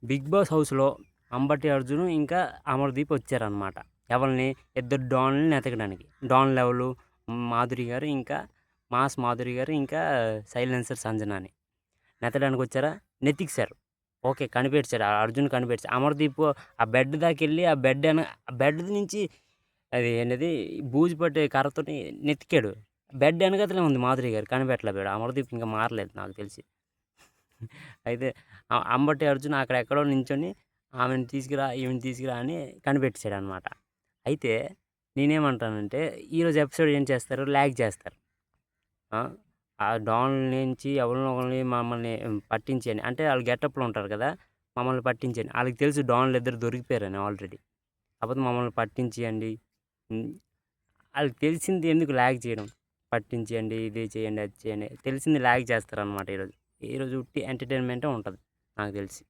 Big boss హౌస్‌లో అంబటి అర్జున్ ఇంకా అమర్‌దీప్ వచ్చారనమాట. ఎవరిని? ఇద్దరు డాన్‌లని ఎతకడానికి. డాన్ లెవెలు మాధురి గారు, ఇంకా మాస్ మాధురి గారు, ఇంకా సైలెన్సర్ సంజనాని. నెతడానికొచ్చారా? నెతికేసారు. ఓకే. కనిపెట్టేసాడు. ఆ అర్జున్ కనిపెట్టేసాడు. అమర్‌దీప్ ఆ బెడ్ దాకెళ్ళి ఆ బెడ్ నుంచి అది ఏంటది బూజు పట్టే కర్రతోని నెతికాడు. బెడ్ ఎనకాతలే ఉంది మాధురి గారు. కనిపెట్టలేకపోయాడు. అమర్‌దీప్ ఇంకా మారలేదు నాకు తెలిసి. అయితే అంబటి అర్జున్ అక్కడెక్కడో నించొని ఆమెను తీసుకురా, ఈమెను తీసుకురా అని కనిపెట్టేసాడనమాట. అయితే నేనేమంటానంటే ఈరోజు ఎపిసోడ్ ఏం చేస్తారు? ల్యాగ్ చేస్తారు. ఆ! ఆ డాన్ నుంచి ఎవరినో ఒకళ్ళని మమ్మల్ని పట్టించని అంటే ఆళ్ళు గెటప్‌లో ఉంటారు కదా! మమ్మల్ని పట్టించని. ఆళ్ళకి తెలుసు డాన్‌లిద్దరు దొరికిపోయారని ఆల్రెడీ. కాపోతే మమ్మల్ని పట్టించియండి. హ్మ్. ఆళ్ళకి తెలిసింది ఎందుకు ల్యాగ్ చేయడం? పట్టించేయండి, ఇది చేయండి, అది చేయండి. తెలిసింది ల్యాగ్ చేస్తారనమాట ఈరోజు. ఈరోజు ఉట్టి ఎంటర్‌టైన్‌మెంటే ఉంటది నాకు తెలిసి.